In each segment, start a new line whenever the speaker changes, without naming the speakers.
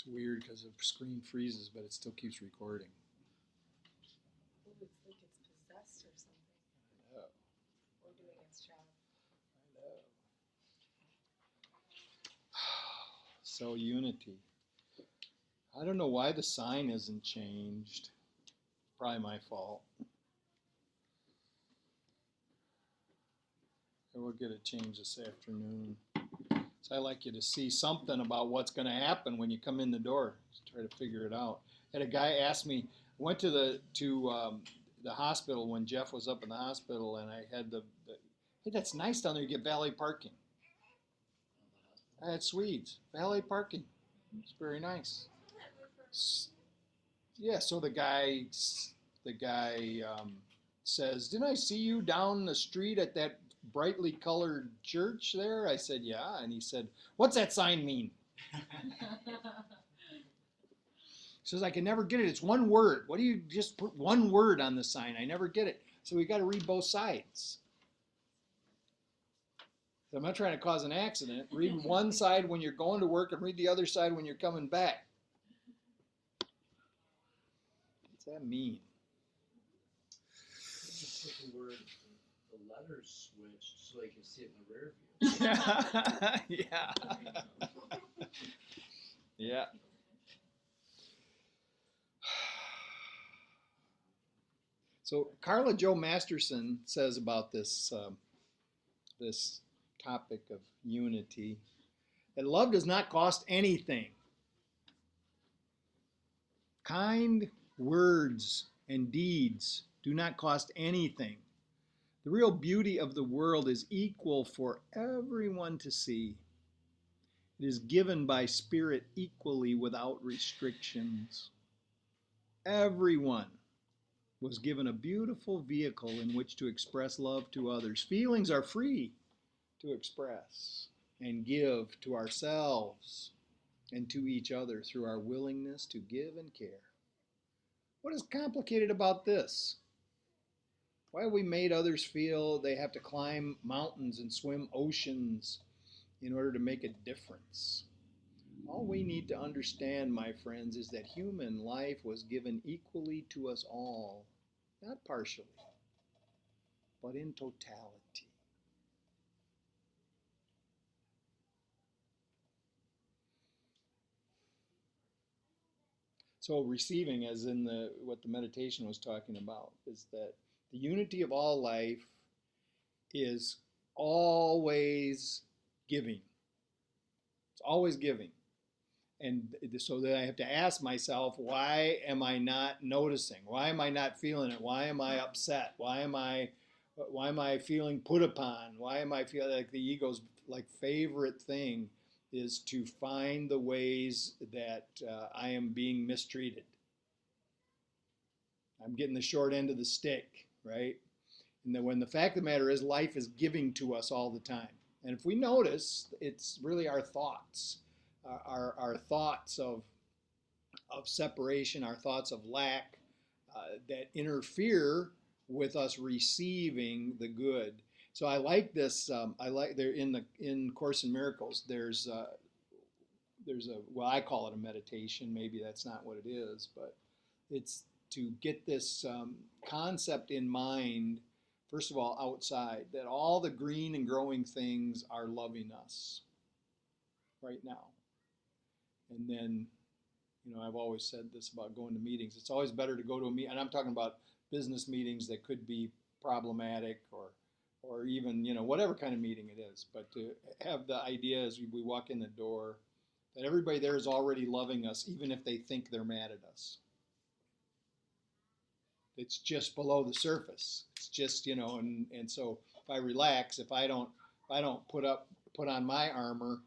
It's weird because the screen freezes, but it still keeps recording.
Ooh, it's like it's possessed or something.
I know.
Or doing its job.
I know. So unity. I don't know why the sign isn't changed. Probably my fault. We'll get it changed this afternoon. So I like you to see something about what's going to happen when you come in the door. Just try to figure it out. Had a guy ask me. Went to the hospital when Jeff was up in the hospital, and I had hey, that's nice down there. You get valet parking. I had Swedes valet parking. It's very nice. Yeah. So the guy says, "Didn't I see you down the street at that brightly colored church there?" I said, "Yeah." And he said, "What's that sign mean?" He says, "I can never get it. It's one word. What do you just put one word on the sign? I never get it." So we got to read both sides. So I'm not trying to cause an accident. Read one side when you're going to work and read the other side when you're coming back. What's that mean?
Just put the word, the letters switched so they can see it in the rear view.
Yeah. Yeah. So Carla Jo Masterson says about this topic of unity that love does not cost anything. Kind words and deeds do not cost anything. The real beauty of the world is equal for everyone to see. It is given by Spirit equally without restrictions. Everyone was given a beautiful vehicle in which to express love to others. Feelings are free to express and give to ourselves and to each other through our willingness to give and care. What is complicated about this? Why have we made others feel they have to climb mountains and swim oceans in order to make a difference? All we need to understand, my friends, is that human life was given equally to us all, not partially, but in totality. So receiving, as in what the meditation was talking about, is that the unity of all life is always giving. It's always giving. And so that I have to ask myself, why am I not noticing? Why am I not feeling it? Why am I upset? Why am I feeling put upon? Why am I feeling like the ego's favorite thing is to find the ways that I am being mistreated. I'm getting the short end of the stick, right? And then when the fact of the matter is life is giving to us all the time. And if we notice, it's really our thoughts, our thoughts of separation, our thoughts of lack that interfere with us receiving the good. So I like this. I like there in Course in Miracles. There's a well, I call it a meditation. Maybe that's not what it is, but it's to get this concept in mind. First of all, outside, that all the green and growing things are loving us right now. And then, I've always said this about going to meetings. It's always better to go to a meeting, and I'm talking about business meetings that could be problematic or even, whatever kind of meeting it is. But to have the idea as we walk in the door that everybody there is already loving us, even if they think they're mad at us. It's just below the surface. It's just, and so if I relax, if I don't put on my armor,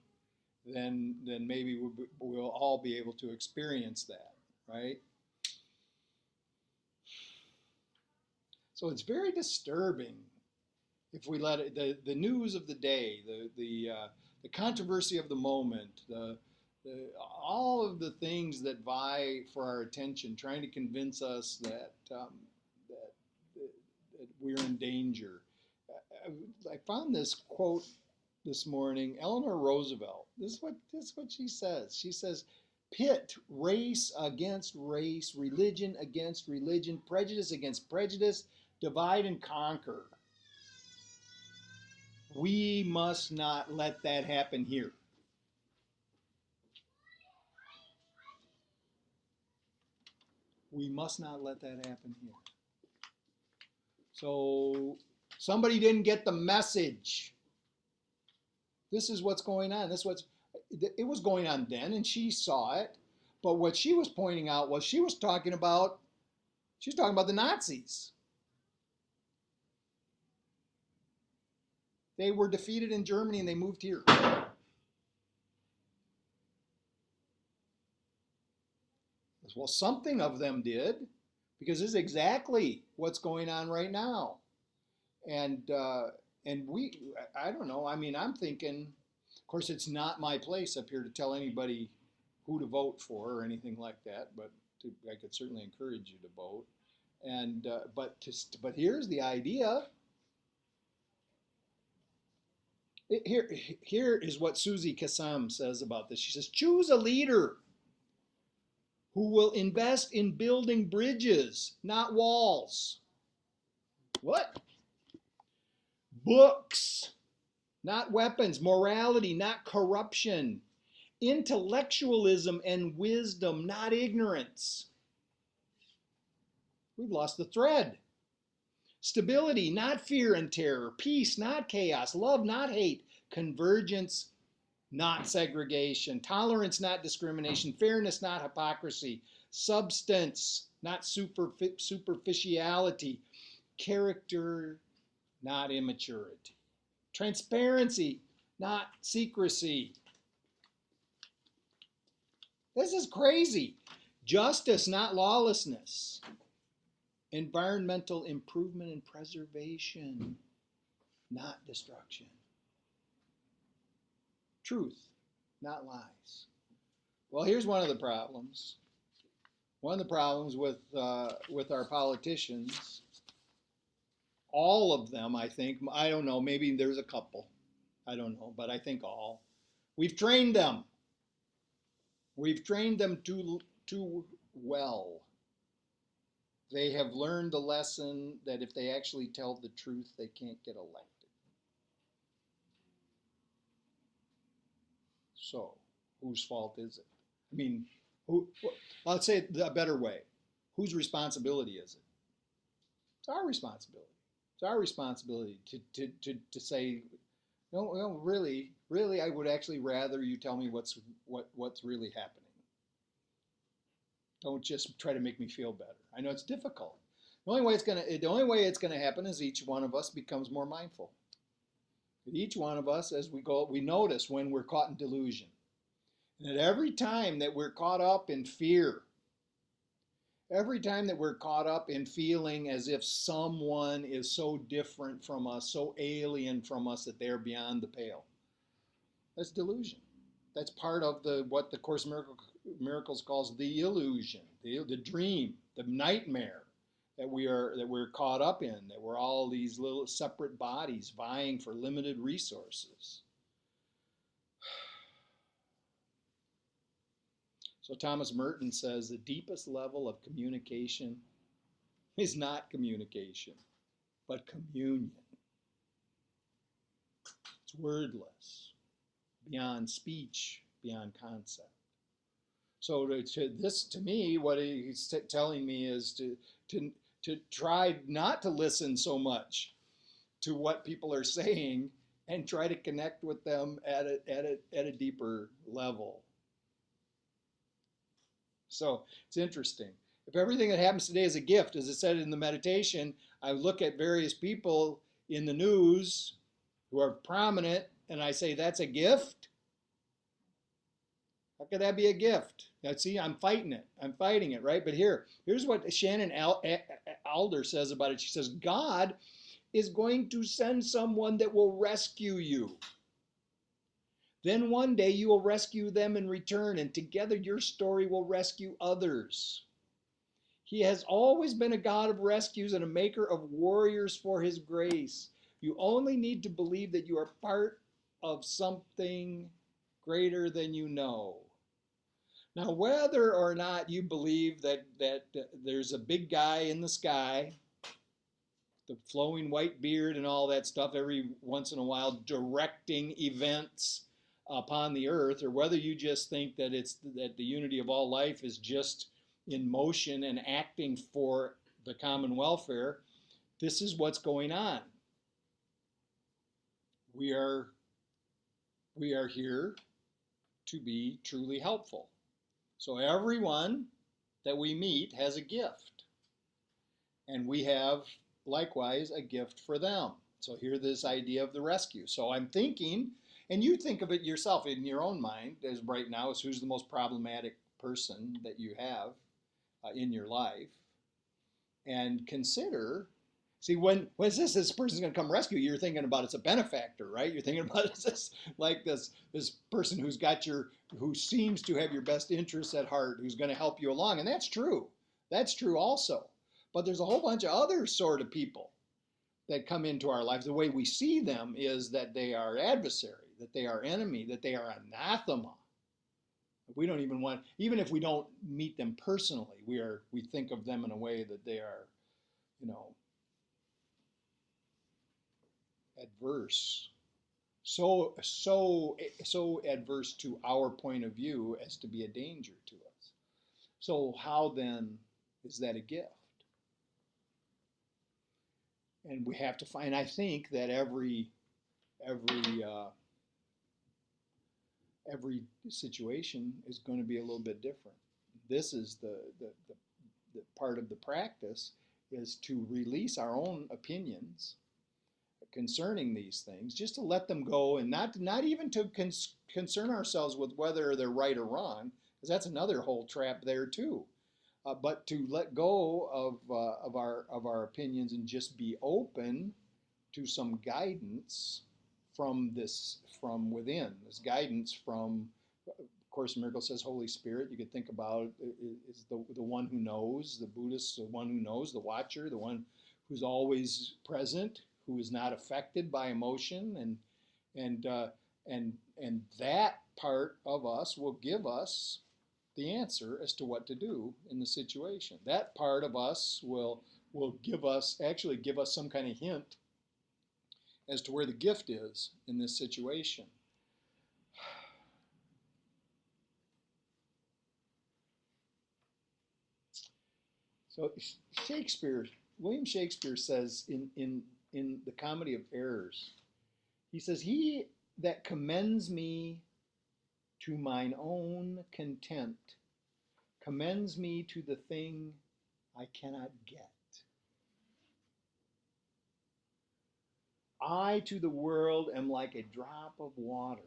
then maybe we'll all be able to experience that, right? So it's very disturbing if we let it, the news of the day, the controversy of the moment, all of the things that vie for our attention, trying to convince us that we're in danger. I found this quote this morning. Eleanor Roosevelt. This is what she says. She says, pit race against race, religion against religion, prejudice against prejudice, divide and conquer. We must not let that happen here. We must not let that happen here. So somebody didn't get the message. This is what's going on. It was going on then, and she saw it. But what she was pointing out was she was talking about the Nazis. They were defeated in Germany and they moved here. Well, something of them did, because this is exactly what's going on right now. And I don't know. I mean, I'm thinking, of course, it's not my place up here to tell anybody who to vote for or anything like that, but I could certainly encourage you to vote. And but here's the idea. Here is what Susie Kassam says about this. She says, choose a leader who will invest in building bridges, not walls. What? Books, not weapons. Morality, not corruption. Intellectualism and wisdom, not ignorance. We've lost the thread. Stability, not fear and terror. Peace, not chaos. Love, not hate. Convergence, not segregation. Tolerance, not discrimination. Fairness, not hypocrisy. Substance, not superficiality. Character, not immaturity. Transparency, not secrecy. This is crazy. Justice, not lawlessness. Environmental improvement and preservation, not destruction. Truth, not lies. Well, here's one of the problems. One of the problems with our politicians, all of them, I think, I don't know, maybe there's a couple, I don't know, but I think all. We've trained them. We've trained them too well. They have learned the lesson that if they actually tell the truth, they can't get elected. So, whose fault is it? I mean, let's say it a better way. Whose responsibility is it? It's our responsibility. It's our responsibility to say, no, really, I would actually rather you tell me what's really happening. Don't just try to make me feel better. I know it's difficult. The only way it's gonna happen is each one of us becomes more mindful. Each one of us, as we go, we notice when we're caught in delusion. And at every time that we're caught up in fear, every time that we're caught up in feeling as if someone is so different from us, so alien from us that they're beyond the pale, that's delusion. That's part of what the Course in Miracles calls the illusion, the dream, the nightmare that we're caught up in, that we're all these little separate bodies vying for limited resources. So Thomas Merton says the deepest level of communication is not communication, but communion. It's wordless, beyond speech, beyond concept. So to me, what he's telling me is to try not to listen so much to what people are saying and try to connect with them at a deeper level. So it's interesting. If everything that happens today is a gift, as it said in the meditation, I look at various people in the news who are prominent and I say, that's a gift? How could that be a gift? Now, see, I'm fighting it, right? But here's what Shannon Alder says about it. She says, God is going to send someone that will rescue you. Then one day you will rescue them in return, and together your story will rescue others. He has always been a God of rescues and a maker of warriors for his grace. You only need to believe that you are part of something greater than you know. Now, whether or not you believe that there's a big guy in the sky, the flowing white beard and all that stuff every once in a while directing events upon the earth, or whether you just think that the unity of all life is just in motion and acting for the common welfare, this is what's going on. We are here to be truly helpful. So everyone that we meet has a gift, and we have likewise a gift for them. So here, this idea of the rescue. So I'm thinking, and you think of it yourself in your own mind as right now, as who's the most problematic person that you have in your life, and consider. See, when this person's going to come rescue you, you're thinking about it's a benefactor, right? You're thinking about it's this person who seems to have your best interests at heart, who's going to help you along, and that's true. That's true also. But there's a whole bunch of other sort of people that come into our lives. The way we see them is that they are adversary, that they are enemy, that they are anathema. We don't even want, even if we don't meet them personally, we think of them in a way that they are, adverse, so adverse to our point of view as to be a danger to us. So how then is that a gift? And we have to find. I think that every situation is going to be a little bit different. This is the part of the practice, is to release our own opinions concerning these things, just to let them go, and not even to concern ourselves with whether they're right or wrong, because that's another whole trap there too. But to let go of our opinions and just be open to some guidance from within. This guidance from, of course, Miracle says Holy Spirit. You could think about is the one who knows. The Buddhist, the one who knows, the watcher, the one who's always present, who is not affected by emotion, and that part of us will give us the answer as to what to do in the situation. That part of us will give us some kind of hint as to where the gift is in this situation. So William Shakespeare says in the Comedy of Errors, he says, "He that commends me to mine own content commends me to the thing I cannot get. I to the world am like a drop of water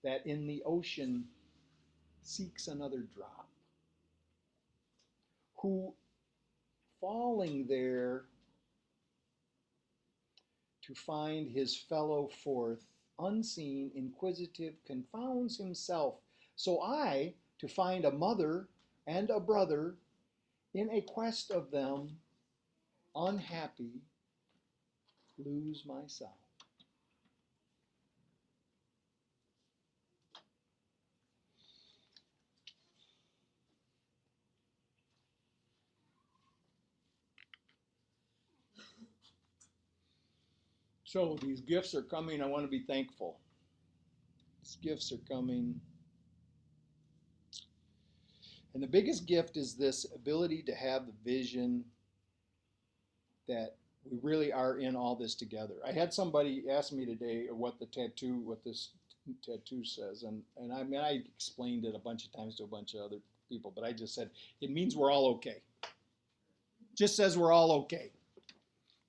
that in the ocean seeks another drop, who falling there to find his fellow forth, unseen, inquisitive, confounds himself. So I, to find a mother and a brother, in a quest of them, unhappy, lose myself." So these gifts are coming. I want to be thankful. These gifts are coming. And the biggest gift is this ability to have the vision that we really are in all this together. I had somebody ask me today what this tattoo says, and I explained it a bunch of times to a bunch of other people, but I just said, it means we're all okay. Just says we're all okay.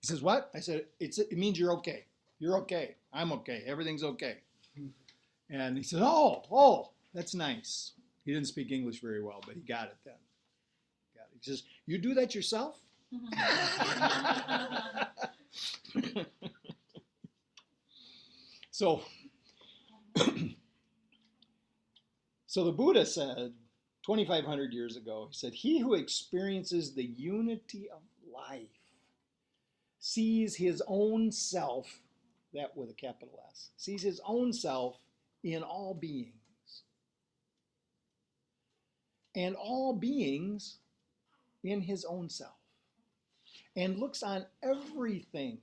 He says, what? I said, it means you're okay. You're okay. I'm okay. Everything's okay. And he said, oh, that's nice. He didn't speak English very well, but he got it then. He says, you do that yourself? So the Buddha said 2,500 years ago, he said, he who experiences the unity of life sees his own self, that with a capital S, sees his own self in all beings. and all beings in his own self, and looks on everything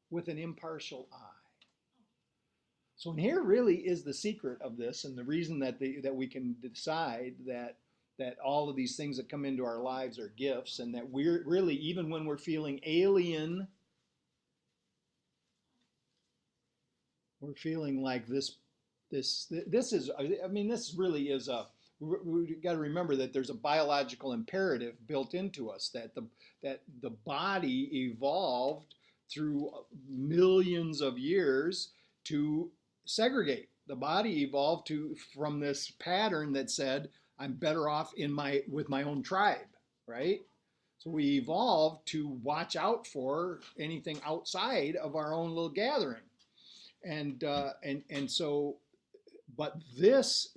with an impartial eye. So here really is the secret of this, and the reason that we can decide that all of these things that come into our lives are gifts, and that we're really, even when we're feeling alien, we're feeling like this is, I mean, this really is we've got to remember that there's a biological imperative built into us, that the body evolved through millions of years to segregate. The body evolved from this pattern that said, I'm better off with my own tribe, right? So we evolved to watch out for anything outside of our own little gathering. And so, but this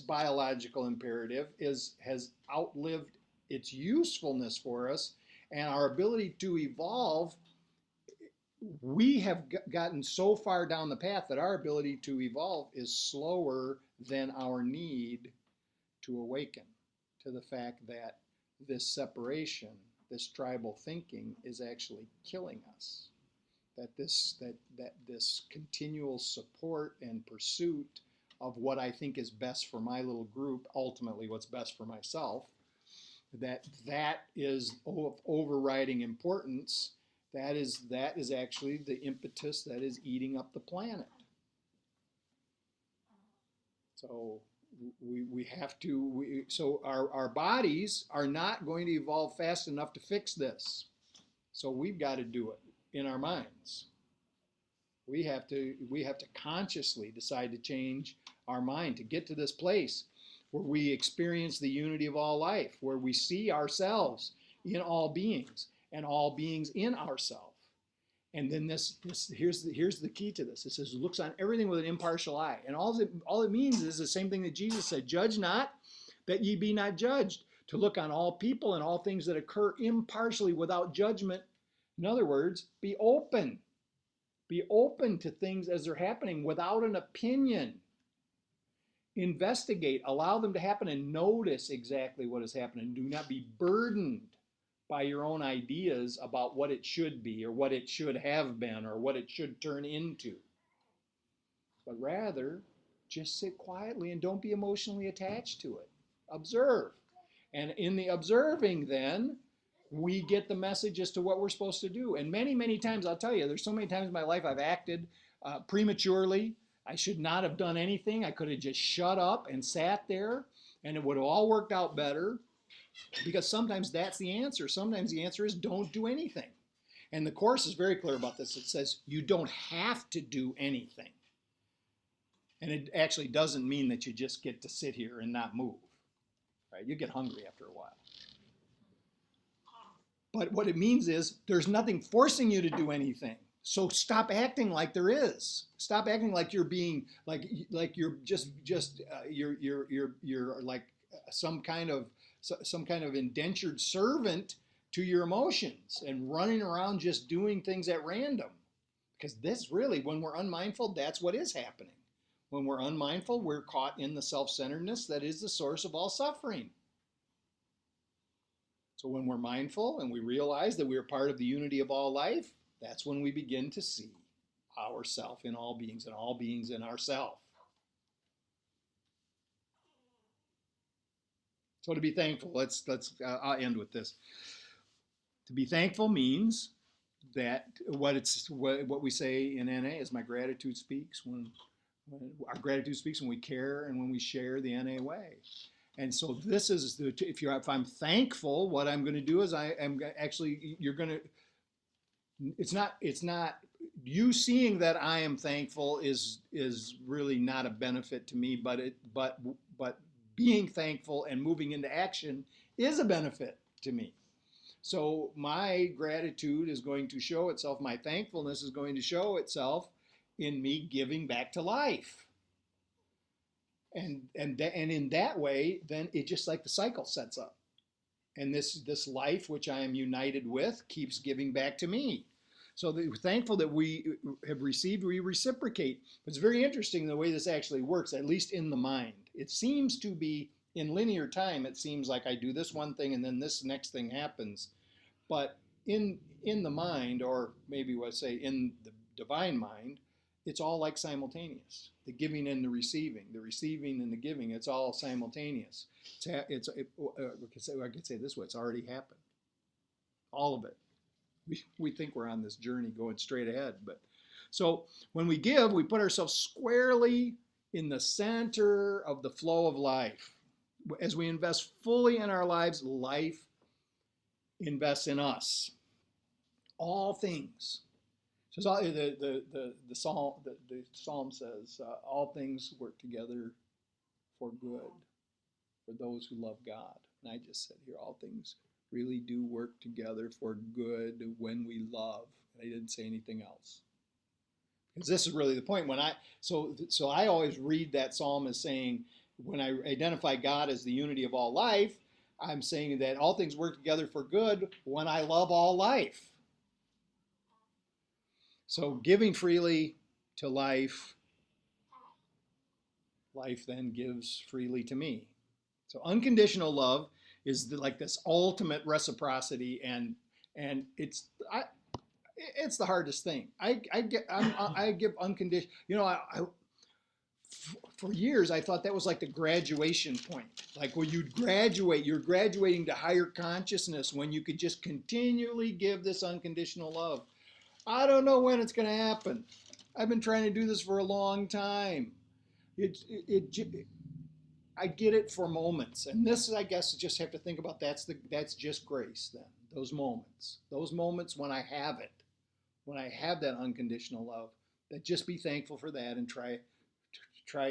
biological imperative has outlived its usefulness for us, and our ability to evolve. We have gotten so far down the path that our ability to evolve is slower than our need to awaken to the fact that this separation, this tribal thinking, is actually killing us. That this continual support and pursuit of what I think is best for my little group, ultimately what's best for myself, that is of overriding importance. That is actually the impetus that is eating up the planet. So we have to. So our bodies are not going to evolve fast enough to fix this. So we've got to do it in our minds. We have to consciously decide to change our mind to get to this place where we experience the unity of all life, where we see ourselves in all beings and all beings in ourselves. And then here's the key to this. It says it looks on everything with an impartial eye. And all it means is the same thing that Jesus said, judge not that ye be not judged. To look on all people and all things that occur impartially without judgment. In other words, be open. Be open to things as they're happening without an opinion. Investigate, allow them to happen, and notice exactly what is happening. Do not be burdened by your own ideas about what it should be or what it should have been or what it should turn into. But rather, just sit quietly and don't be emotionally attached to it. Observe. And in the observing then, we get the message as to what we're supposed to do. And many, many times, I'll tell you, there's so many times in my life I've acted prematurely. I should not have done anything. I could have just shut up and sat there, and it would have all worked out better. Because sometimes that's the answer. Sometimes the answer is don't do anything. And the Course is very clear about this. It says you don't have to do anything. And it actually doesn't mean that you just get to sit here and not move. Right? You get hungry after a while. But what it means is there's nothing forcing you to do anything. So stop acting like there is. Stop acting like you're being like you're just you're like some kind of indentured servant to your emotions and running around just doing things at random. Because this really, when we're unmindful, that's what is happening. When we're unmindful, we're caught in the self-centeredness that is the source of all suffering. So when we're mindful and we realize that we are part of the unity of all life, that's when we begin to see ourself in all beings and all beings in ourself. So to be thankful, I'll end with this. To be thankful means that what we say in NA is my gratitude speaks when our gratitude speaks when we care and when we share the NA way. And so this is if I'm thankful, what I'm going to do is it's not you seeing that I am thankful is really not a benefit to me, but being thankful and moving into action is a benefit to me. So my gratitude is going to show itself, my thankfulness is going to show itself in me giving back to life. And in that way, then it just like the cycle sets up. And this life which I am united with keeps giving back to me. So thankful that we have received, we reciprocate. It's very interesting the way this actually works, at least in the mind. It seems to be in linear time, it seems like I do this one thing and then this next thing happens. But in the mind, or maybe what I say in the divine mind, it's all like simultaneous. The giving and the receiving and the giving, it's all simultaneous. I could say it this way, it's already happened. All of it. We think we're on this journey going straight ahead, but so when we give, we put ourselves squarely in the center of the flow of life. As we invest fully in our lives, life invests in us. All things. So the psalm says, all things work together for good for those who love God. And I just said here, all things really do work together for good when we love. And I didn't say anything else. Because this is really the point. So I always read that psalm as saying, when I identify God as the unity of all life, I'm saying that all things work together for good when I love all life. So giving freely to life, life then gives freely to me. So unconditional love is like this ultimate reciprocity, and it's the hardest thing. I give unconditional. For years I thought that was like the graduation point. Like when you're graduating to higher consciousness when you could just continually give this unconditional love. I don't know when it's going to happen. I've been trying to do this for a long time. I get it for moments, and this, I guess, just have to think about that's just grace. Then those moments when I have it, when I have that unconditional love, that just be thankful for that and try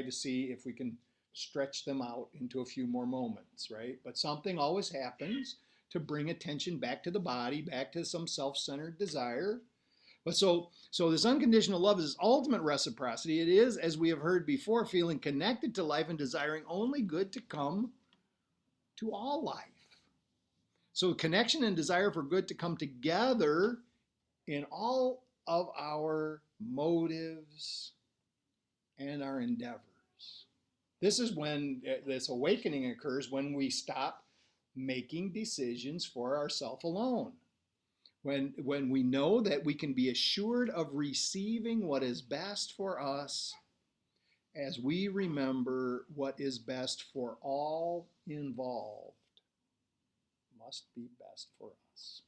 to see if we can stretch them out into a few more moments, right? But something always happens to bring attention back to the body, back to some self-centered desire. But so this unconditional love is ultimate reciprocity. It is, as we have heard before, feeling connected to life and desiring only good to come to all life. So connection and desire for good to come together in all of our motives and our endeavors. This is when this awakening occurs, when we stop making decisions for ourselves alone. When we know that we can be assured of receiving what is best for us as we remember what is best for all involved must be best for us.